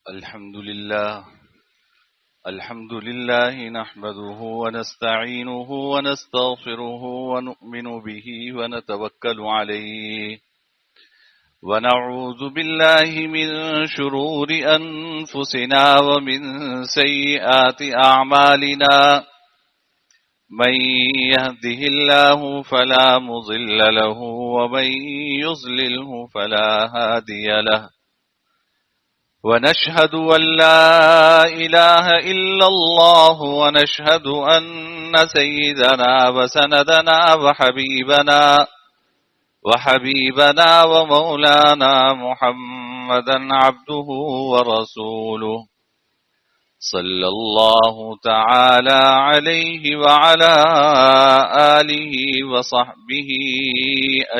الحمد لله نحمده ونستعينه ونستغفره ونؤمن به ونتوكل عليه ونعوذ بالله من شرور أنفسنا ومن سيئات أعمالنا من يهده الله فلا مضل له ومن يضلله فلا هادي له ونشهد أن لا إله إلا الله ونشهد أن سيدنا وسندنا وحبيبنا ومولانا محمدا عبده ورسوله صلى الله تعالى عليه وعلى آله وصحبه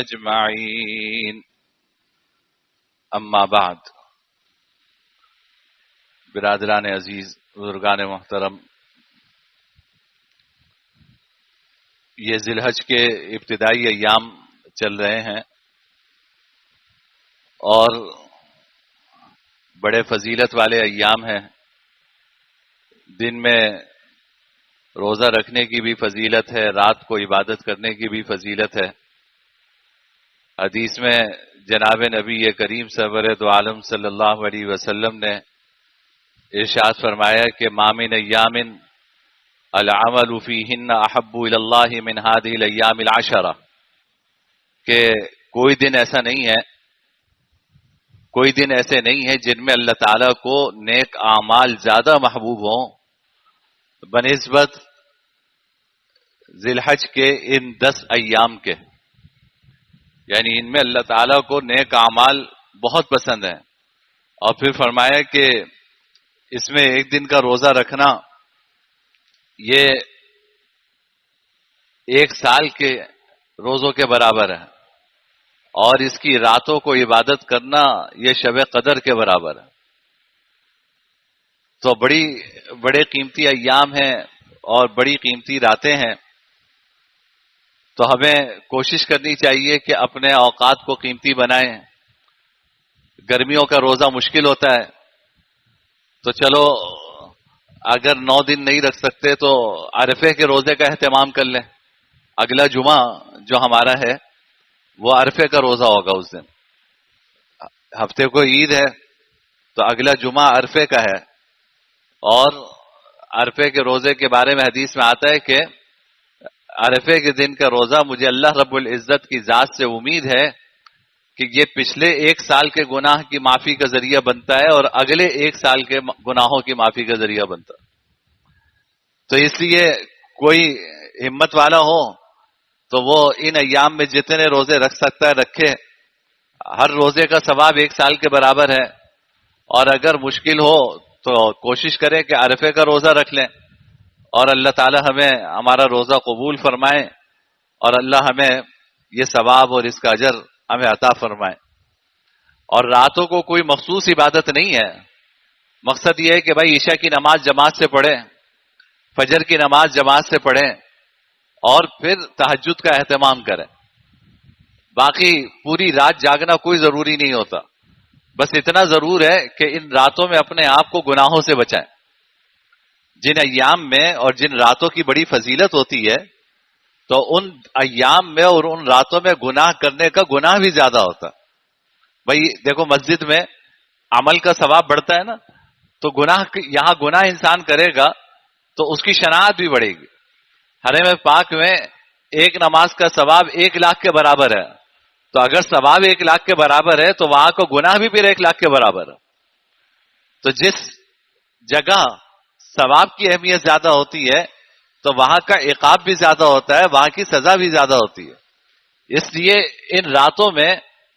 أجمعين أما بعد برادران عزیز، بزرگان محترم، یہ ذی الحج کے ابتدائی ایام چل رہے ہیں اور بڑے فضیلت والے ایام ہیں۔ دن میں روزہ رکھنے کی بھی فضیلت ہے، رات کو عبادت کرنے کی بھی فضیلت ہے۔ حدیث میں جناب نبی کریم سرور دو عالم صلی اللہ علیہ وسلم نے ارشاد فرمایا کہ ما من ایام العمل فیہن احب الی اللہ من هذه الایام العشرہ، کہ کوئی دن ایسا نہیں ہے جن میں اللہ تعالیٰ کو نیک اعمال زیادہ محبوب ہوں بنسبت ذی الحج کے ان 10 ایام کے، یعنی ان میں اللہ تعالیٰ کو نیک اعمال بہت پسند ہیں۔ اور پھر فرمایا کہ اس میں ایک دن کا روزہ رکھنا یہ 1 سال کے روزوں کے برابر ہے، اور اس کی راتوں کو عبادت کرنا یہ شب قدر کے برابر ہے۔ تو بڑے قیمتی ایام ہیں اور بڑی قیمتی راتیں ہیں، تو ہمیں کوشش کرنی چاہیے کہ اپنے اوقات کو قیمتی بنائیں۔ گرمیوں کا روزہ مشکل ہوتا ہے، تو چلو اگر 9 دن نہیں رکھ سکتے تو عرفے کے روزے کا اہتمام کر لیں۔ اگلا جمعہ جو ہمارا ہے وہ عرفے کا روزہ ہوگا، اس دن ہفتے کو عید ہے تو اگلا جمعہ عرفے کا ہے، اور عرفے کے روزے کے بارے میں حدیث میں آتا ہے کہ عرفے کے دن کا روزہ مجھے اللہ رب العزت کی ذات سے امید ہے کہ یہ پچھلے 1 سال کے گناہ کی معافی کا ذریعہ بنتا ہے اور اگلے 1 سال کے گناہوں کی معافی کا ذریعہ بنتا ہے۔ تو اس لیے کوئی ہمت والا ہو تو وہ ان ایام میں جتنے روزے رکھ سکتا ہے رکھے۔ ہر روزے کا ثواب 1 سال کے برابر ہے، اور اگر مشکل ہو تو کوشش کریں کہ عرفے کا روزہ رکھ لیں، اور اللہ تعالی ہمیں ہمارا روزہ قبول فرمائے، اور اللہ ہمیں یہ ثواب اور اس کا اجر ہمیں عطا فرمائے۔ اور راتوں کو کوئی مخصوص عبادت نہیں ہے، مقصد یہ ہے کہ بھائی عشاء کی نماز جماعت سے پڑھیں، فجر کی نماز جماعت سے پڑھیں، اور پھر تہجد کا اہتمام کریں۔ باقی پوری رات جاگنا کوئی ضروری نہیں ہوتا، بس اتنا ضرور ہے کہ ان راتوں میں اپنے آپ کو گناہوں سے بچائیں۔ جن ایام میں اور جن راتوں کی بڑی فضیلت ہوتی ہے، تو ان ایام میں اور ان راتوں میں گناہ کرنے کا گناہ بھی زیادہ ہوتا۔ بھائی دیکھو، مسجد میں عمل کا ثواب بڑھتا ہے نا، تو یہاں گناہ انسان کرے گا تو اس کی شناعت بھی بڑھے گی۔ حرم پاک میں 1 نماز کا ثواب 1 لاکھ کے برابر ہے، تو اگر ثواب 1 لاکھ کے برابر ہے تو وہاں کا گناہ بھی پھر 1 لاکھ کے برابر ہے۔ تو جس جگہ ثواب کی اہمیت زیادہ ہوتی ہے تو وہاں کا عقاب بھی زیادہ ہوتا ہے، وہاں کی سزا بھی زیادہ ہوتی ہے۔ اس لیے ان راتوں میں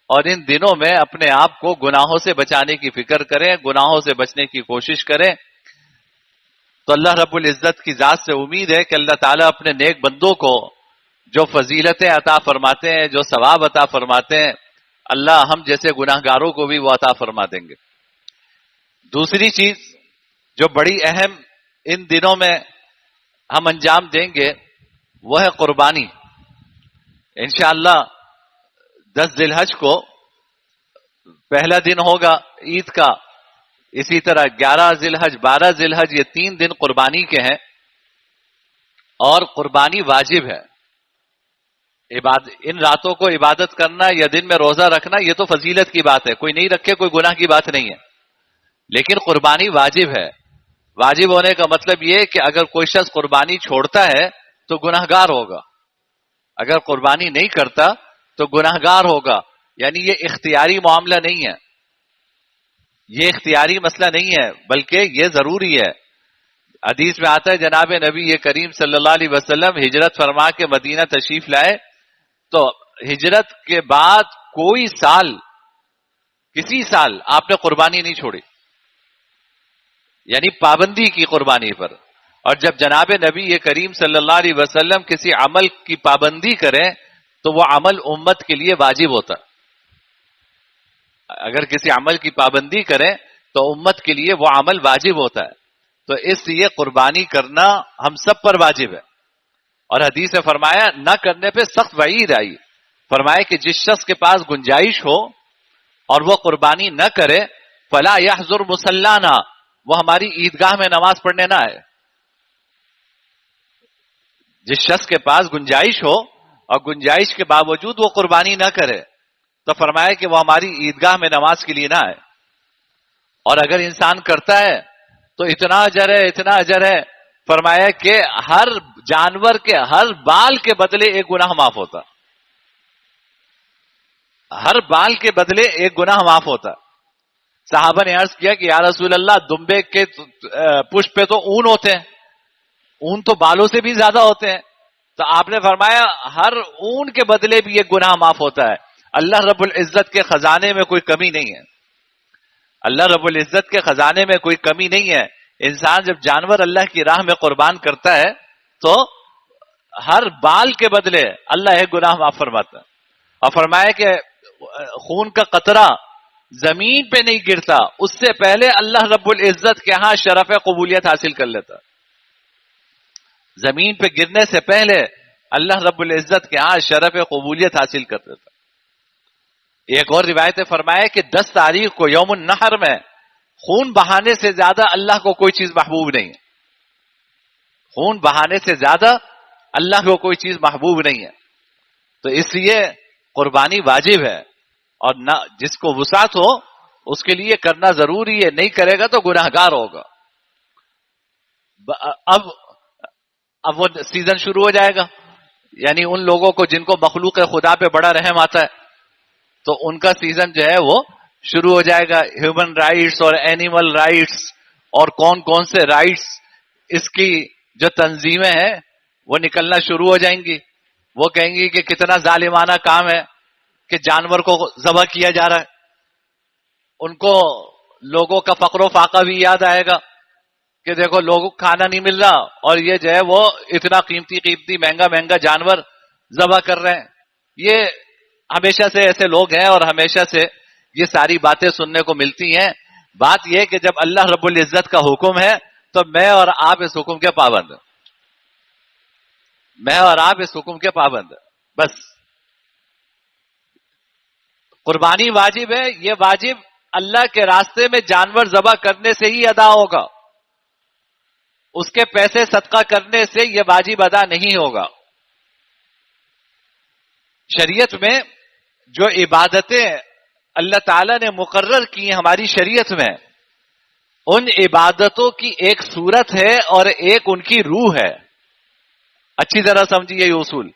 اور ان دنوں میں اپنے آپ کو گناہوں سے بچانے کی فکر کریں، گناہوں سے بچنے کی کوشش کریں۔ تو اللہ رب العزت کی ذات سے امید ہے کہ اللہ تعالیٰ اپنے نیک بندوں کو جو فضیلتیں عطا فرماتے ہیں، جو ثواب عطا فرماتے ہیں، اللہ ہم جیسے گناہ گاروں کو بھی وہ عطا فرما دیں گے۔ دوسری چیز جو بڑی اہم ان دنوں میں ہم انجام دیں گے وہ ہے قربانی۔ انشاءاللہ 10 ذی الحج کو پہلا دن ہوگا عید کا، اسی طرح 11 ذی الحج 12 ذی الحج یہ 3 دن قربانی کے ہیں اور قربانی واجب ہے. ان راتوں کو عبادت کرنا یا دن میں روزہ رکھنا یہ تو فضیلت کی بات ہے, کوئی نہیں رکھے کوئی گناہ کی بات نہیں ہے, لیکن قربانی واجب ہے. واجب ہونے کا مطلب یہ کہ اگر کوئی شخص قربانی چھوڑتا ہے تو گناہگار ہوگا, اگر قربانی نہیں کرتا تو گناہگار ہوگا. یعنی یہ اختیاری معاملہ نہیں ہے, یہ اختیاری مسئلہ نہیں ہے, بلکہ یہ ضروری ہے. حدیث میں آتا ہے جناب نبی کریم صلی اللہ علیہ وسلم ہجرت فرما کے مدینہ تشریف لائے تو ہجرت کے بعد کوئی سال, کسی سال آپ نے قربانی نہیں چھوڑی, یعنی پابندی کی قربانی پر. اور جب جناب نبی کریم صلی اللہ علیہ وسلم کسی عمل کی پابندی کریں تو وہ عمل امت کے لیے واجب ہوتا. اگر کسی عمل کی پابندی کریں تو امت کے لیے وہ عمل واجب ہوتا ہے. تو اس لیے قربانی کرنا ہم سب پر واجب ہے. اور حدیث میں فرمایا نہ کرنے پہ سخت وعید آئی, فرمایا کہ جس شخص کے پاس گنجائش ہو اور وہ قربانی نہ کرے فلا یحضر مصلانا, وہ ہماری عیدگاہ میں نماز پڑھنے نہ آئے. جس شخص کے پاس گنجائش ہو اور گنجائش کے باوجود وہ قربانی نہ کرے تو فرمایا کہ وہ ہماری عیدگاہ میں نماز کے لیے نہ آئے. اور اگر انسان کرتا ہے تو اتنا اجر ہے, اتنا اجر ہے, فرمایا کہ ہر جانور کے ہر بال کے بدلے ایک گناہ معاف ہوتا, ہر بال کے بدلے ایک گناہ معاف ہوتا. صحابہ نے عرض کیا کہ یا رسول اللہ دمبے کے پشت پہ تو اون ہوتے ہیں, اون تو بالوں سے بھی زیادہ ہوتے ہیں, تو آپ نے فرمایا ہر اون کے بدلے بھی ایک گناہ معاف ہوتا ہے. اللہ رب العزت کے خزانے میں کوئی کمی نہیں ہے, اللہ رب العزت کے خزانے میں کوئی کمی نہیں ہے. انسان جب جانور اللہ کی راہ میں قربان کرتا ہے تو ہر بال کے بدلے اللہ ایک گناہ معاف فرماتا ہے. اور فرمایا کہ خون کا قطرہ زمین پہ نہیں گرتا اس سے پہلے اللہ رب العزت کے ہاں شرف قبولیت حاصل کر لیتا. زمین پہ گرنے سے پہلے اللہ رب العزت کے ہاں شرف قبولیت حاصل کر لیتا. ایک اور روایت فرمایا کہ 10 تاریخ کو یوم النحر میں خون بہانے سے زیادہ اللہ کو کوئی چیز محبوب نہیں ہے, خون بہانے سے زیادہ اللہ کو کوئی چیز محبوب نہیں ہے. تو اس لیے قربانی واجب ہے, اور نہ جس کو وسعت ہو اس کے لیے کرنا ضروری ہے, نہیں کرے گا تو گناہگار ہوگا. اب وہ سیزن شروع ہو جائے گا, یعنی ان لوگوں کو جن کو مخلوق خدا پہ بڑا رحم آتا ہے تو ان کا سیزن جو ہے وہ شروع ہو جائے گا. ہیومن رائٹس اور اینیمل رائٹس اور کون کون سے رائٹس, اس کی جو تنظیمیں ہیں وہ نکلنا شروع ہو جائیں گی. وہ کہیں گی کہ کتنا ظالمانہ کام ہے کہ جانور کو ذبح کیا جا رہا ہے. ان کو لوگوں کا فقر و فاقہ بھی یاد آئے گا کہ دیکھو لوگوں کو کھانا نہیں مل رہا اور یہ جو ہے وہ اتنا قیمتی مہنگا مہنگا جانور ذبح کر رہے ہیں. یہ ہمیشہ سے ایسے لوگ ہیں اور ہمیشہ سے یہ ساری باتیں سننے کو ملتی ہیں. بات یہ کہ جب اللہ رب العزت کا حکم ہے تو میں اور آپ اس حکم کے پابند ہیں, میں اور آپ اس حکم کے پابند ہیں. بس قربانی واجب ہے, یہ واجب اللہ کے راستے میں جانور ذبح کرنے سے ہی ادا ہوگا, اس کے پیسے صدقہ کرنے سے یہ واجب ادا نہیں ہوگا. شریعت میں جو عبادتیں اللہ تعالیٰ نے مقرر کی ہیں ہماری شریعت میں, ان عبادتوں کی ایک صورت ہے اور ایک ان کی روح ہے. اچھی طرح سمجھیے یہ اصول.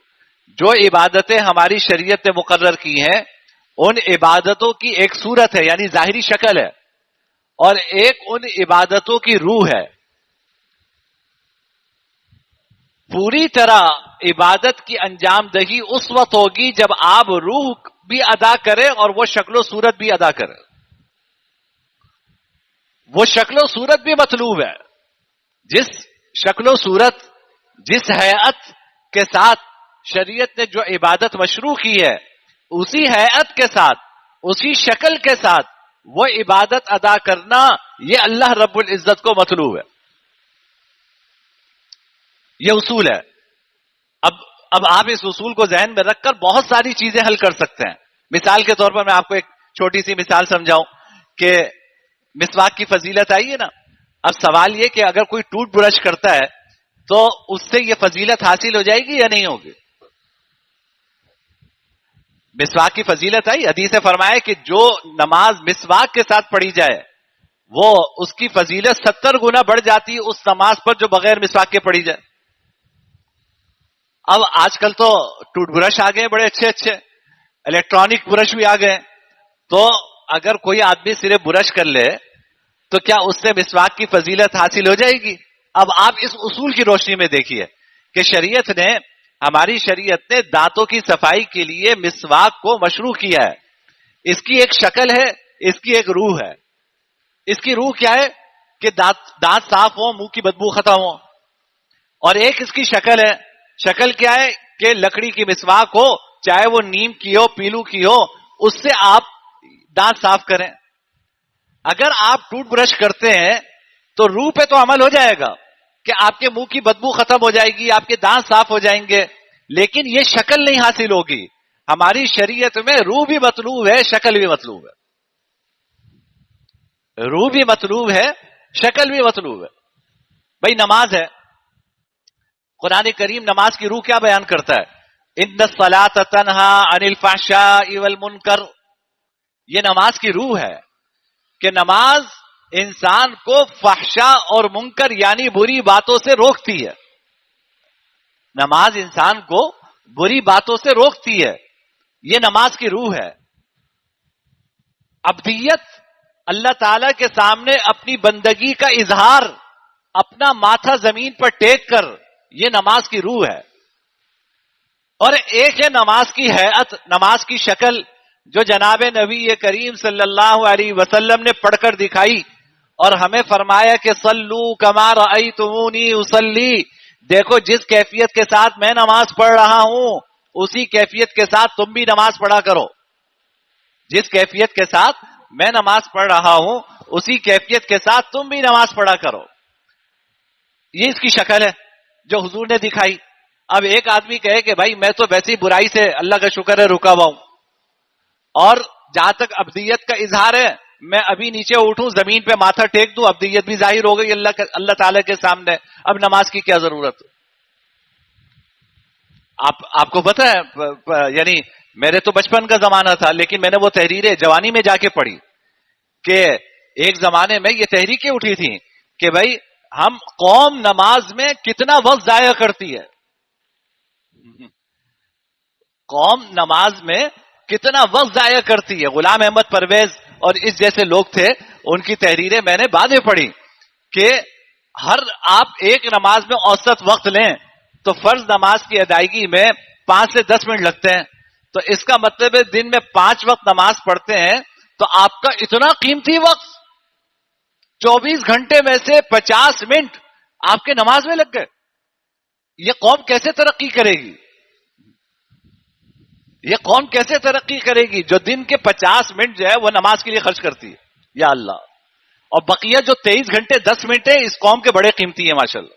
جو عبادتیں ہماری شریعت نے مقرر کی ہیں ان عبادتوں کی ایک صورت ہے یعنی ظاہری شکل ہے, اور ایک ان عبادتوں کی روح ہے. پوری طرح عبادت کی انجام دہی اس وقت ہوگی جب آپ روح بھی ادا کریں اور وہ شکل و صورت بھی ادا کریں. وہ شکل و صورت بھی مطلوب ہے. جس شکل و صورت, جس ہیئت کے ساتھ شریعت نے جو عبادت مشروع کی ہے, اسی ہیئت کے ساتھ, اسی شکل کے ساتھ وہ عبادت ادا کرنا یہ اللہ رب العزت کو مطلوب ہے. یہ اصول ہے. اب آپ اس اصول کو ذہن میں رکھ کر بہت ساری چیزیں حل کر سکتے ہیں. مثال کے طور پر میں آپ کو ایک چھوٹی سی مثال سمجھاؤں کہ مسواک کی فضیلت آئی ہے نا. اب سوال یہ کہ اگر کوئی ٹوتھ برش کرتا ہے تو اس سے یہ فضیلت حاصل ہو جائے گی یا نہیں ہوگی؟ مسواک کی فضیلت آئی. حدیث نے فرمایا کہ جو نماز مسواک کے ساتھ پڑھی جائے وہ اس کی فضیلت 70 گنا بڑھ جاتی ہے اس نماز پر جو بغیر مسواک کے پڑھی جائے. اب آج کل تو ٹوتھ برش آ گئے بڑے اچھے اچھے, الیکٹرانک برش بھی آ گئے, تو اگر کوئی آدمی صرف برش کر لے تو کیا اس سے مسواک کی فضیلت حاصل ہو جائے گی؟ اب آپ اس اصول کی روشنی میں دیکھیے کہ ہماری شریعت نے دانتوں کی صفائی کے لیے مسواک کو مشروع کیا ہے. اس کی ایک شکل ہے, اس کی ایک روح ہے. اس کی روح کیا ہے کہ دانت صاف ہو, منہ کی بدبو ختم ہو. اور ایک اس کی شکل ہے. شکل کیا ہے کہ لکڑی کی مسواک ہو, چاہے وہ نیم کی ہو, پیلو کی ہو, اس سے آپ دانت صاف کریں. اگر آپ ٹوتھ برش کرتے ہیں تو روح پہ تو عمل ہو جائے گا کہ آپ کے منہ کی بدبو ختم ہو جائے گی, آپ کے دانت صاف ہو جائیں گے, لیکن یہ شکل نہیں حاصل ہوگی. ہماری شریعت میں روح بھی مطلوب ہے, شکل بھی مطلوب ہے. روح بھی مطلوب ہے, شکل بھی مطلوب ہے. بھائی نماز ہے, قرآن کریم نماز کی روح کیا بیان کرتا ہے؟ ان الصلاۃ تنہا عن الفحشاء والمنکر. یہ نماز کی روح ہے کہ نماز انسان کو فحشاء اور منکر یعنی بری باتوں سے روکتی ہے. نماز انسان کو بری باتوں سے روکتی ہے. یہ نماز کی روح ہے. عبدیت, اللہ تعالی کے سامنے اپنی بندگی کا اظہار, اپنا ماتھا زمین پر ٹیک کر, یہ نماز کی روح ہے. اور ایک ہے نماز کی ہیئت, نماز کی شکل, جو جناب نبی کریم صلی اللہ علیہ وسلم نے پڑھ کر دکھائی اور ہمیں فرمایا کہ صلو کما رأیتمونی اصلی. دیکھو جس کیفیت کے ساتھ میں نماز پڑھ رہا ہوں اسی کیفیت کے ساتھ تم بھی نماز پڑھا کرو. جس کیفیت کے ساتھ میں نماز پڑھ رہا ہوں اسی کیفیت کے ساتھ تم بھی نماز پڑھا کرو. یہ اس کی شکل ہے جو حضور نے دکھائی. اب ایک آدمی کہے کہ بھائی میں تو ویسی برائی سے اللہ کا شکر ہے رکا ہوا ہوں, اور جہاں تک ابدیت کا اظہار ہے میں ابھی نیچے اٹھوں زمین پہ ماتھا ٹیک دوں, ابدیت بھی ظاہر ہو گئی اللہ تعالی کے سامنے, اب نماز کی کیا ضرورت؟ آپ کو پتہ ہے, یعنی میرے تو بچپن کا زمانہ تھا لیکن میں نے وہ تحریریں جوانی میں جا کے پڑھی کہ ایک زمانے میں یہ تحریکیں اٹھی تھیں کہ بھائی ہم قوم نماز میں کتنا وقت ضائع کرتی ہے, قوم نماز میں کتنا وقت ضائع کرتی ہے. غلام احمد پرویز اور اس جیسے لوگ تھے, ان کی تحریریں میں نے بعد میں پڑھی کہ آپ ایک نماز میں اوسط وقت لیں تو فرض نماز کی ادائیگی میں 5 سے 10 منٹ لگتے ہیں. تو اس کا مطلب ہے دن میں 5 وقت نماز پڑھتے ہیں تو آپ کا اتنا قیمتی وقت 24 گھنٹے میں سے 50 منٹ آپ کے نماز میں لگ گئے. یہ قوم کیسے ترقی کرے گی؟ یہ قوم کیسے ترقی کرے گی جو دن کے 50 منٹ جو ہے وہ نماز کے لیے خرچ کرتی ہے؟ یا اللہ. اور بقیہ جو 23 گھنٹے 10 منٹ ہے اس قوم کے بڑے قیمتی ہیں ماشاءاللہ.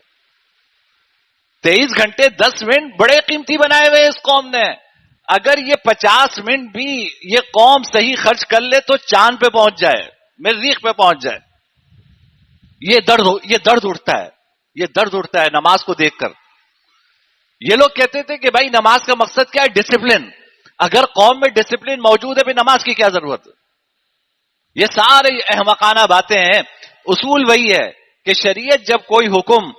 23 گھنٹے 10 منٹ بڑے قیمتی بنائے ہوئے اس قوم نے. اگر یہ 50 منٹ بھی یہ قوم صحیح خرچ کر لے تو چاند پہ پہنچ جائے, مریخ پہ پہنچ جائے. یہ درد اٹھتا ہے, یہ درد اٹھتا ہے نماز کو دیکھ کر. یہ لوگ کہتے تھے کہ بھائی نماز کا مقصد کیا ہے؟ ڈسپلن. اگر قوم میں ڈسپلن موجود ہے پھر نماز کی کیا ضرورت ہے؟ یہ سارے احمقانہ باتیں ہیں. اصول وہی ہے کہ شریعت جب کوئی حکم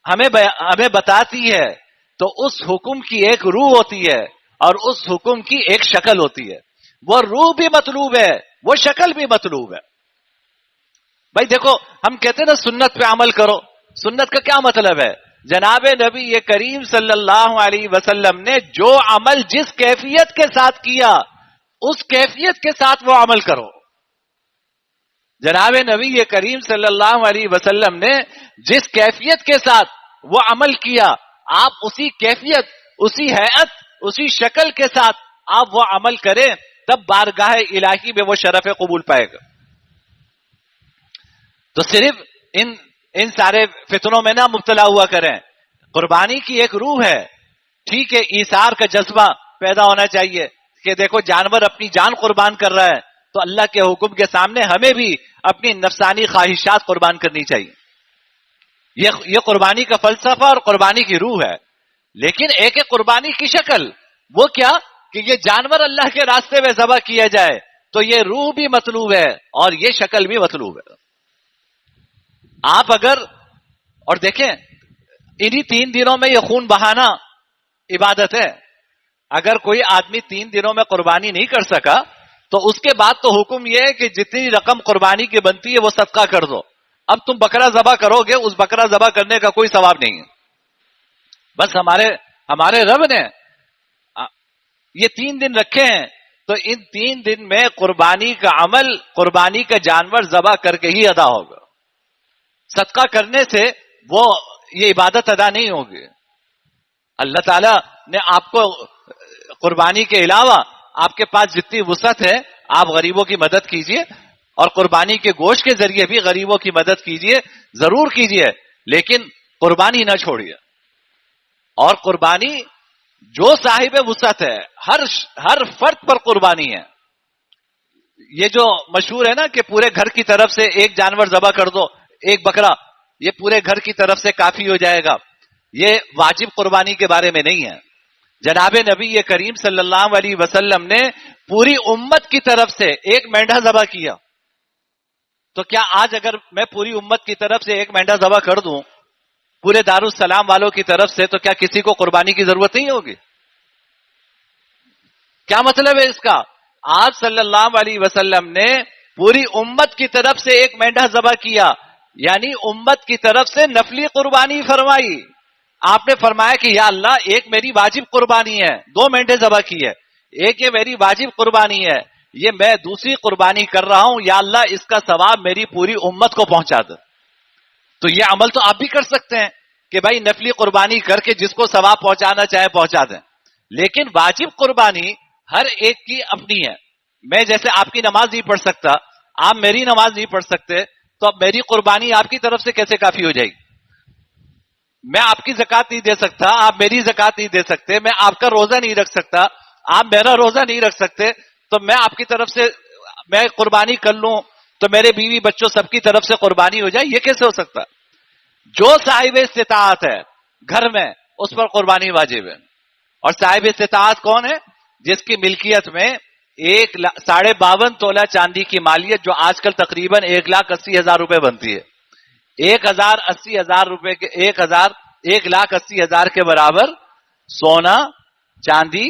ہمیں بتاتی ہے تو اس حکم کی ایک روح ہوتی ہے اور اس حکم کی ایک شکل ہوتی ہے. وہ روح بھی مطلوب ہے, وہ شکل بھی مطلوب ہے. بھائی دیکھو ہم کہتے ہیں نا سنت پہ عمل کرو. سنت کا کیا مطلب ہے؟ جناب نبی کریم صلی اللہ علیہ وسلم نے جو عمل جس کیفیت کے ساتھ کیا اس کیفیت کے ساتھ وہ عمل کرو. جناب نبی کریم صلی اللہ علیہ وسلم نے جس کیفیت کے ساتھ وہ عمل کیا آپ اسی کیفیت, اسی ہیئت, اسی شکل کے ساتھ آپ وہ عمل کریں تب بارگاہ الہی میں وہ شرف قبول پائے گا. تو صرف ان سارے فتنوں میں نہ مبتلا ہوا کریں. قربانی کی ایک روح ہے, ٹھیک ہے, ایثار کا جذبہ پیدا ہونا چاہیے کہ دیکھو جانور اپنی جان قربان کر رہا ہے تو اللہ کے حکم کے سامنے ہمیں بھی اپنی نفسانی خواہشات قربان کرنی چاہیے. یہ قربانی کا فلسفہ اور قربانی کی روح ہے. لیکن ایک قربانی کی شکل وہ کیا کہ یہ جانور اللہ کے راستے میں ذبح کیا جائے تو یہ روح بھی مطلوب ہے اور یہ شکل بھی مطلوب ہے. آپ اگر اور دیکھیں انہی 3 دنوں میں یہ خون بہانا عبادت ہے. اگر کوئی آدمی 3 دنوں میں قربانی نہیں کر سکا تو اس کے بعد تو حکم یہ ہے کہ جتنی رقم قربانی کی بنتی ہے وہ صدقہ کر دو. اب تم بکرا ذبح کرو گے، اس بکرا ذبح کرنے کا کوئی ثواب نہیں ہے. بس ہمارے رب نے یہ 3 دن رکھے ہیں تو ان 3 دن میں قربانی کا عمل، قربانی کا جانور ذبح کر کے ہی ادا ہوگا. صدقہ کرنے سے وہ یہ عبادت ادا نہیں ہوگی. اللہ تعالیٰ نے آپ کو قربانی کے علاوہ آپ کے پاس جتنی وسعت ہے آپ غریبوں کی مدد کیجئے اور قربانی کے گوشت کے ذریعے بھی غریبوں کی مدد کیجئے، ضرور کیجئے، لیکن قربانی نہ چھوڑیے. اور قربانی جو صاحب وسعت ہے ہر فرد پر قربانی ہے. یہ جو مشہور ہے نا کہ پورے گھر کی طرف سے ایک جانور ذبح کر دو، ایک بکرا، یہ پورے گھر کی طرف سے کافی ہو جائے گا، یہ واجب قربانی کے بارے میں نہیں ہے. جناب نبی کریم صلی اللہ علیہ وسلم نے پوری امت کی طرف سے ایک مینڈا ذبح کیا. تو کیا آج اگر میں پوری امت کی طرف سے ایک مینڈا ذبح کر دوں پورے دارالسلام والوں کی طرف سے تو کیا کسی کو قربانی کی ضرورت نہیں ہوگی؟ کیا مطلب ہے اس کا؟ آپ صلی اللہ علیہ وسلم نے پوری امت کی طرف سے ایک مینڈا ذبح کیا، یعنی امت کی طرف سے نفلی قربانی فرمائی. آپ نے فرمایا کہ یا اللہ ایک میری واجب قربانی ہے، 2 مینڈے ذبح کیے، ایک یہ میری واجب قربانی ہے، یہ میں دوسری قربانی کر رہا ہوں، یا اللہ اس کا ثواب میری پوری امت کو پہنچا دے. تو یہ عمل تو آپ بھی کر سکتے ہیں کہ بھائی نفلی قربانی کر کے جس کو ثواب پہنچانا چاہے پہنچا دیں. لیکن واجب قربانی ہر ایک کی اپنی ہے. میں جیسے آپ کی نماز نہیں پڑھ سکتا، آپ میری نماز نہیں پڑھ سکتے، تو اب میری قربانی آپ کی طرف سے کیسے کافی ہو جائے گی؟ میں آپ کی زکات نہیں دے سکتا، آپ میری زکات نہیں دے سکتے، میں آپ کا روزہ نہیں رکھ سکتا، آپ میرا روزہ نہیں رکھ سکتے، تو میں آپ کی طرف سے میں قربانی کر لوں تو میرے بیوی بچوں سب کی طرف سے قربانی ہو جائے؟ یہ کیسے ہو سکتا؟ جو صاحب استطاعت ہے گھر میں اس پر قربانی واجب ہے. اور صاحب استطاعت کون ہے؟ جس کی ملکیت میں 52.5 تولہ چاندی کی مالیت جو آج کل تقریباً 1,80,000 روپے بنتی ہے. 1,80,000 روپے کے 1,80,000 کے برابر سونا، چاندی،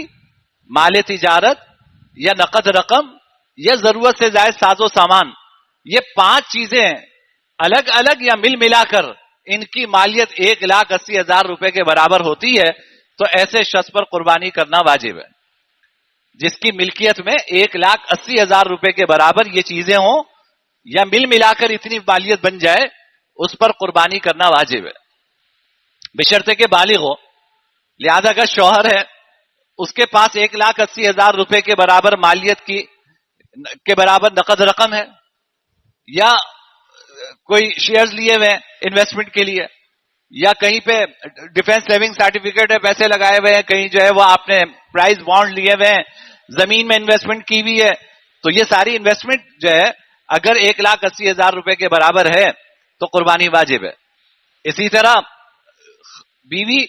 مال تجارت یا نقد رقم یا ضرورت سے زائد ساز و سامان، یہ 5 چیزیں الگ الگ یا مل ملا کر ان کی مالیت 1,80,000 روپے کے برابر ہوتی ہے. تو ایسے شخص پر قربانی کرنا واجب ہے. جس کی ملکیت میں 1,80,000 روپے کے برابر یہ چیزیں ہوں یا مل ملا کر اتنی مالیت بن جائے، اس پر قربانی کرنا واجب ہے، بشرطے کہ بالغ ہو. لہذا اگر شوہر ہے اس کے پاس 1,80,000 روپے کے برابر مالیت کے برابر نقد رقم ہے، یا کوئی شیئرز لیے ہوئے ہیں انویسٹمنٹ کے لیے، یا کہیں پہ ڈیفینس سیونگ سرٹیفکیٹ ہے، پیسے لگائے ہوئے ہیں، کہیں جو ہے وہ آپ نے پرائز بانڈ لیے ہوئے ہیں، زمین میں انویسٹمنٹ کی ہوئی ہے، تو یہ ساری انویسٹمنٹ جو ہے اگر 1,80,000 روپے کے برابر ہے تو قربانی واجب ہے. اسی طرح بیوی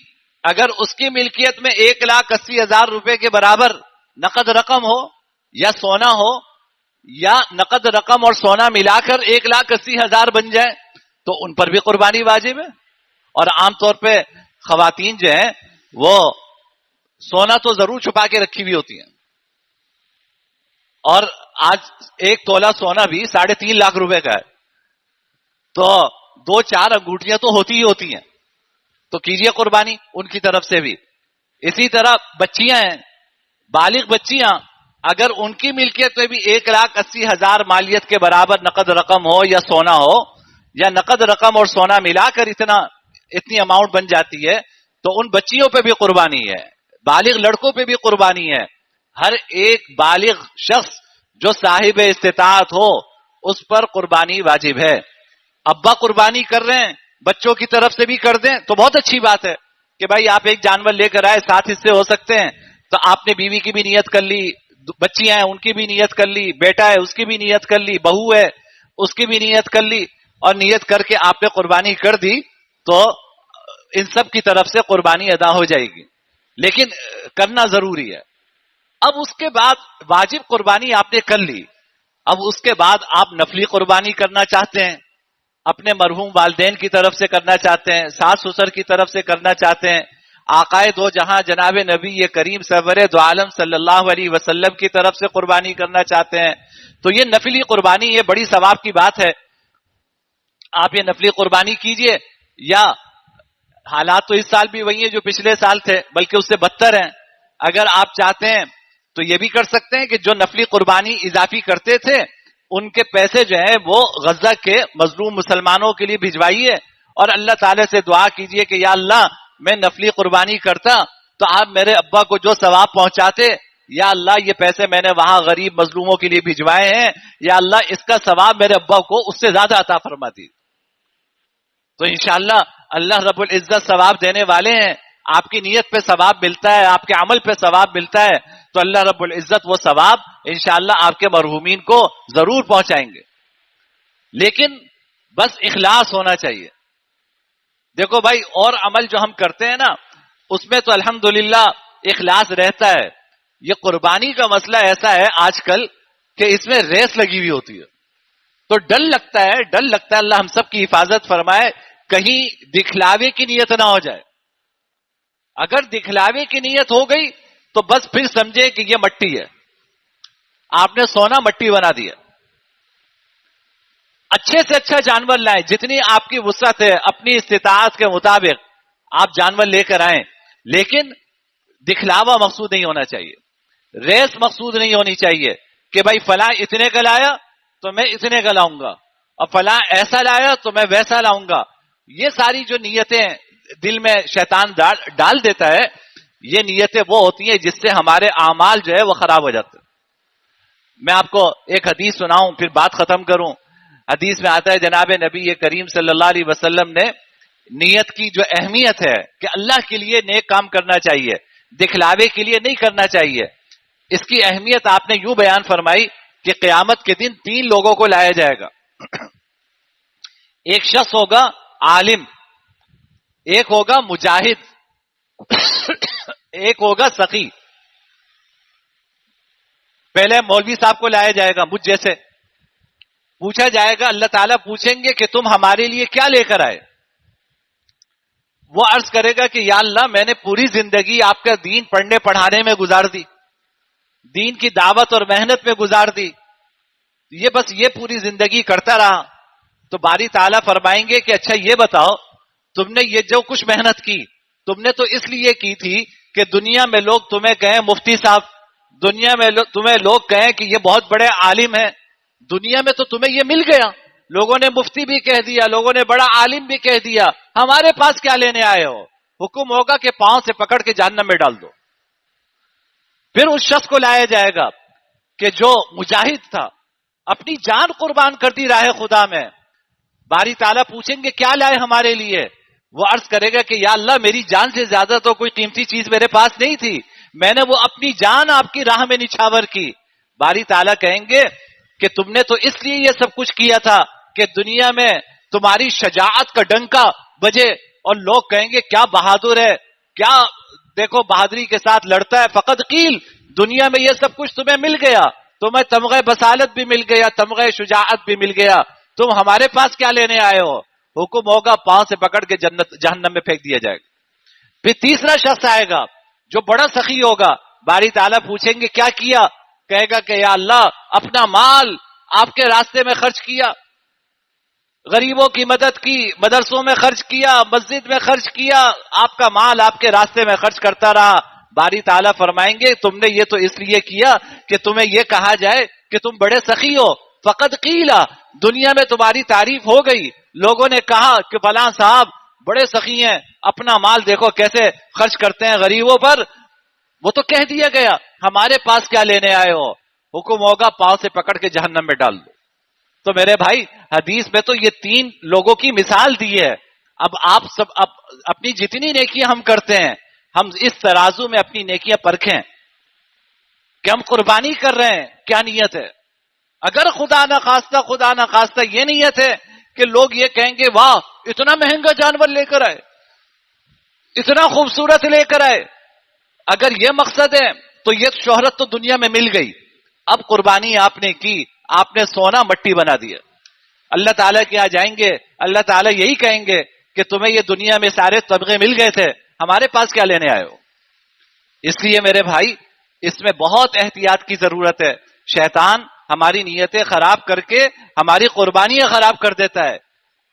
اگر اس کی ملکیت میں 1,80,000 روپے کے برابر نقد رقم ہو یا سونا ہو، یا نقد رقم اور سونا ملا کر 1,80,000 بن جائے تو ان پر بھی قربانی واجب ہے. اور عام طور پہ خواتین جو ہیں وہ سونا تو ضرور چھپا کے رکھی ہوئی ہوتی ہیں، اور آج 1 تولہ سونا بھی 3.5 لاکھ روپے کا ہے، تو 2-4 انگوٹھیاں تو ہوتی ہی ہوتی ہیں. تو کیجئے قربانی ان کی طرف سے بھی. اسی طرح بچیاں ہیں، بالغ بچیاں، اگر ان کی ملکیت میں بھی 1,80,000 مالیت کے برابر نقد رقم ہو یا سونا ہو، یا نقد رقم اور سونا ملا کر اتنی اماؤنٹ بن جاتی ہے، تو ان بچیوں پہ بھی قربانی ہے، بالغ لڑکوں پہ بھی قربانی ہے. ہر ایک بالغ شخص جو صاحب استطاعت ہو اس پر قربانی واجب ہے. ابا قربانی کر رہے ہیں، بچوں کی طرف سے بھی کر دیں تو بہت اچھی بات ہے کہ بھائی آپ ایک جانور لے کر آئے، 7 حصے ہو سکتے ہیں، تو آپ نے بیوی کی بھی نیت کر لی، بچیاں ہیں ان کی بھی نیت کر لی، بیٹا ہے اس کی بھی نیت کر لی، بہو ہے اس کی بھی نیت کر لی، اور نیت کر کے آپ نے قربانی کر دی تو ان سب کی طرف سے قربانی ادا ہو جائے گی، لیکن کرنا ضروری ہے۔ اب اس کے بعد واجب قربانی آپ نے کر لی، اب اس کے بعد آپ نفلی قربانی کرنا چاہتے ہیں، اپنے مرحوم والدین کی طرف سے کرنا چاہتے ہیں، ساس سسر کی طرف سے کرنا چاہتے ہیں، آقائے دو جہاں جناب نبی کریم سرور دو عالم صلی اللہ علیہ وسلم کی طرف سے قربانی کرنا چاہتے ہیں، تو یہ نفلی قربانی، یہ بڑی ثواب کی بات ہے۔ آپ یہ نفلی قربانی کیجئے، یا حالات تو اس سال بھی وہی ہیں جو پچھلے سال تھے، بلکہ اس سے بدتر ہیں۔ اگر آپ چاہتے ہیں تو یہ بھی کر سکتے ہیں کہ جو نفلی قربانی اضافی کرتے تھے ان کے پیسے جو ہیں وہ غزہ کے مظلوم مسلمانوں کے لیے بھجوائیے، اور اللہ تعالی سے دعا کیجئے کہ یا اللہ میں نفلی قربانی کرتا تو آپ میرے ابا کو جو ثواب پہنچاتے، یا اللہ یہ پیسے میں نے وہاں غریب مظلوموں کے لیے بھجوائے ہیں، یا اللہ اس کا ثواب میرے ابا کو اس سے زیادہ عطا فرما دی۔ تو انشاءاللہ اللہ رب العزت ثواب دینے والے ہیں، آپ کی نیت پہ ثواب ملتا ہے، آپ کے عمل پہ ثواب ملتا ہے، تو اللہ رب العزت وہ ثواب انشاءاللہ آپ کے مرحومین کو ضرور پہنچائیں گے، لیکن بس اخلاص ہونا چاہیے۔ دیکھو بھائی، اور عمل جو ہم کرتے ہیں نا اس میں تو الحمدللہ اخلاص رہتا ہے، یہ قربانی کا مسئلہ ایسا ہے آج کل کہ اس میں ریس لگی ہوئی ہوتی ہے، تو ڈر لگتا ہے اللہ ہم سب کی حفاظت فرمائے کہیں دکھلاوے کی نیت نہ ہو جائے۔ اگر دکھلاوے کی نیت ہو گئی تو بس پھر سمجھے کہ یہ مٹی ہے، آپ نے سونا مٹی بنا دیا۔ اچھے سے اچھا جانور لائیں، جتنی آپ کی وسعت ہے اپنی استطاعت کے مطابق آپ جانور لے کر آئیں، لیکن دکھلاوا مقصود نہیں ہونا چاہیے، ریس مقصود نہیں ہونی چاہیے کہ بھائی فلاں اتنے کا لایا تو میں اتنے کا لاؤں گا، اور فلاں ایسا لایا تو میں ویسا لاؤں گا۔ یہ ساری جو نیتیں دل میں شیطان ڈال دیتا ہے، یہ نیتیں وہ ہوتی ہیں جس سے ہمارے اعمال جو ہے وہ خراب ہو جاتے ہیں۔ میں آپ کو ایک حدیث سناؤں پھر بات ختم کروں۔ حدیث میں آتا ہے جناب نبی کریم صلی اللہ علیہ وسلم نے نیت کی جو اہمیت ہے کہ اللہ کے لیے نیک کام کرنا چاہیے، دکھلاوے کے لیے نہیں کرنا چاہیے، اس کی اہمیت آپ نے یوں بیان فرمائی کہ قیامت کے دن 3 لوگوں کو لایا جائے گا۔ ایک شخص ہوگا عالم، ایک ہوگا مجاہد، ایک ہوگا سخی۔ پہلے مولوی صاحب کو لایا جائے گا، مجھ جیسے پوچھا جائے گا، اللہ تعالیٰ پوچھیں گے کہ تم ہمارے لیے کیا لے کر آئے؟ وہ عرض کرے گا کہ یا اللہ میں نے پوری زندگی آپ کا دین پڑھنے پڑھانے میں گزار دی، دین کی دعوت اور محنت میں گزار دی، یہ بس یہ پوری زندگی کرتا رہا۔ تو باری تعالیٰ فرمائیں گے کہ اچھا یہ بتاؤ تم نے یہ جو کچھ محنت کی تم نے تو اس لیے کی تھی کہ دنیا میں لوگ تمہیں کہیں مفتی صاحب، دنیا میں تمہیں لوگ کہیں کہ یہ بہت بڑے عالم ہیں، دنیا میں تو تمہیں یہ مل گیا، لوگوں نے مفتی بھی کہہ دیا، لوگوں نے بڑا عالم بھی کہہ دیا، ہمارے پاس کیا لینے آئے ہو؟ حکم ہوگا کہ پاؤں سے پکڑ کے جہنم میں ڈال دو۔ پھر اس شخص کو لایا جائے گا کہ جو مجاہد تھا، اپنی جان قربان کر دی راہ خدا میں۔ باری تعالیٰ پوچھیں گے کیا لائے ہمارے لیے؟ وہ عرض کرے گا کہ یا اللہ میری جان سے زیادہ تو کوئی قیمتی چیز میرے پاس نہیں تھی، میں نے وہ اپنی جان آپ کی راہ میں نچھاور کی۔ باری تعالیٰ کہیں گے کہ تم نے تو اس لیے یہ سب کچھ کیا تھا کہ دنیا میں تمہاری شجاعت کا ڈنکا بجے اور لوگ کہیں گے کیا بہادر ہے، کیا دیکھو بہادری کے ساتھ لڑتا ہے۔ فقط قیل، دنیا میں یہ سب کچھ تمہیں مل گیا، تمہیں تمغہ بصالت بھی مل گیا، تمغہ شجاعت بھی مل گیا، تم ہمارے پاس کیا لینے آئے ہو؟ حکم ہوگا پاؤں سے پکڑ کے جہنم میں پھینک دیا جائے گا۔ پھر تیسرا شخص آئے گا جو بڑا سخی ہوگا، باری تعالیٰ پوچھیں گے کیا کیا؟ کہے گا کہ یا اللہ اپنا مال آپ کے راستے میں خرچ کیا، غریبوں کی مدد کی، مدرسوں میں خرچ کیا، مسجد میں خرچ کیا، آپ کا مال آپ کے راستے میں خرچ کرتا رہا۔ باری تعالیٰ فرمائیں گے تم نے یہ تو اس لیے کیا کہ تمہیں یہ کہا جائے کہ تم بڑے سخی ہو۔ فقط قیلا، دنیا میں تمہاری تعریف ہو گئی، لوگوں نے کہا کہ فلاں صاحب بڑے سخی ہیں، اپنا مال دیکھو کیسے خرچ کرتے ہیں غریبوں پر، وہ تو کہہ دیا گیا، ہمارے پاس کیا لینے آئے ہو؟ حکم ہوگا پاؤں سے پکڑ کے جہنم میں ڈال دو۔ تو میرے بھائی حدیث میں تو یہ 3 لوگوں کی مثال دی ہے۔ اب آپ سب اپنی جتنی نیکیاں ہم کرتے ہیں، ہم اس ترازو میں اپنی نیکیاں پرکھیں۔ کہ ہم قربانی کر رہے ہیں، کیا نیت ہے؟ اگر خدا نہ خواستہ یہ نیت ہے کہ لوگ یہ کہیں گے واہ اتنا مہنگا جانور لے کر آئے، اتنا خوبصورت لے کر آئے، اگر یہ مقصد ہے تو یہ شہرت تو دنیا میں مل گئی، اب قربانی آپ نے کی، آپ نے سونا مٹی بنا دیا، اللہ تعالیٰ کے یہاں جائیں گے، اللہ تعالیٰ یہی کہیں گے کہ تمہیں یہ دنیا میں سارے طبقے مل گئے تھے، ہمارے پاس کیا لینے آئے ہو؟ اس لیے میرے بھائی اس میں بہت احتیاط کی ضرورت ہے. شیطان ہماری نیتیں خراب کر کے ہماری قربانیاں خراب کر دیتا ہے.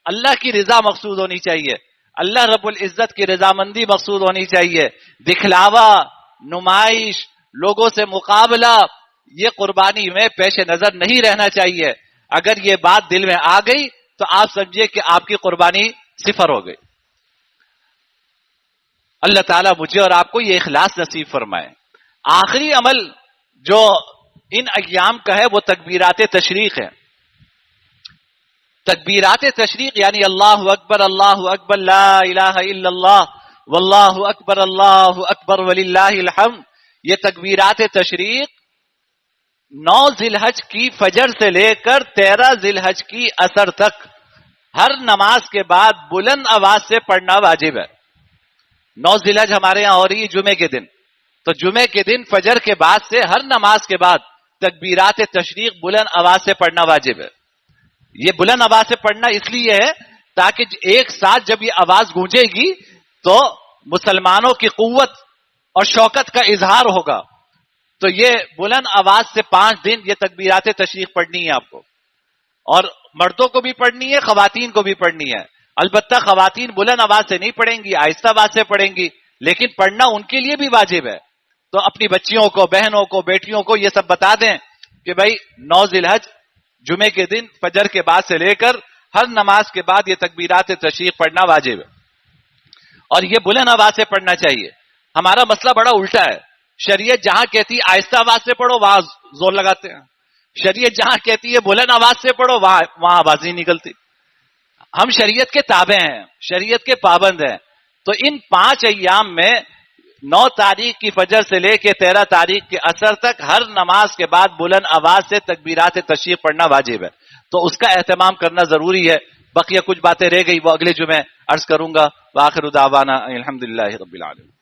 اللہ کی رضا مقصود ہونی چاہیے، اللہ رب العزت کی رضامندی مقصود ہونی چاہیے. دکھلاوا، نمائش، لوگوں سے مقابلہ، یہ قربانی میں پیش نظر نہیں رہنا چاہیے. اگر یہ بات دل میں آ گئی تو آپ سمجھیے کہ آپ کی قربانی صفر ہو گئی. اللہ تعالیٰ مجھے اور آپ کو یہ اخلاص نصیب فرمائے. آخری عمل جو ان ایام کا ہے وہ تکبیرات تشریق ہے. تکبیرات تشریق یعنی اللہ اکبر لا الہ الا اللہ واللہ اکبر وللہ الحمد. یہ تکبیرات تشریق 9 ذی الحج کی فجر سے لے کر 13 ذی الحج کی عصر تک ہر نماز کے بعد بلند آواز سے پڑھنا واجب ہے. 9 ذی الحج ہمارے یہاں ہو رہی ہے جمعے کے دن، تو جمعے کے دن فجر کے بعد سے ہر نماز کے بعد تکبیرات تشریق بلند آواز سے پڑھنا واجب ہے. یہ بلند آواز سے پڑھنا اس لیے ہے تاکہ ایک ساتھ جب یہ آواز گونجے گی تو مسلمانوں کی قوت اور شوکت کا اظہار ہوگا. تو یہ بلند آواز سے 5 دن یہ تکبیرات تشریق پڑھنی ہے آپ کو، اور مردوں کو بھی پڑھنی ہے، خواتین کو بھی پڑھنی ہے. البتہ خواتین بلند آواز سے نہیں پڑھیں گی، آہستہ آواز سے پڑھیں گی، لیکن پڑھنا ان کے لیے بھی واجب ہے. تو اپنی بچیوں کو، بہنوں کو، بیٹیوں کو یہ سب بتا دیں کہ بھائی 9 ذی الحج جمعے کے دن فجر کے بعد سے لے کر ہر نماز کے بعد یہ تکبیرات تشریق پڑھنا واجب ہے، اور یہ بلند آواز سے پڑھنا چاہیے. ہمارا مسئلہ بڑا الٹا ہے. شریعت جہاں کہتی ہے آہستہ آواز سے پڑھو وہاں زور لگاتے ہیں، شریعت جہاں کہتی ہے بلند آواز سے پڑھو وہاں آواز نہیں نکلتی. ہم شریعت کے تابع ہیں، شریعت کے پابند ہیں. تو ان 5 ایام میں 9 تاریخ کی فجر سے لے کے 13 تاریخ کے عصر تک ہر نماز کے بعد بلند آواز سے تکبیرات تشریق پڑھنا واجب ہے. تو اس کا اہتمام کرنا ضروری ہے. بقیہ کچھ باتیں رہ گئی وہ اگلے جمعے عرض کروں گا. وآخر دعوانا الحمدللہ رب العالمین.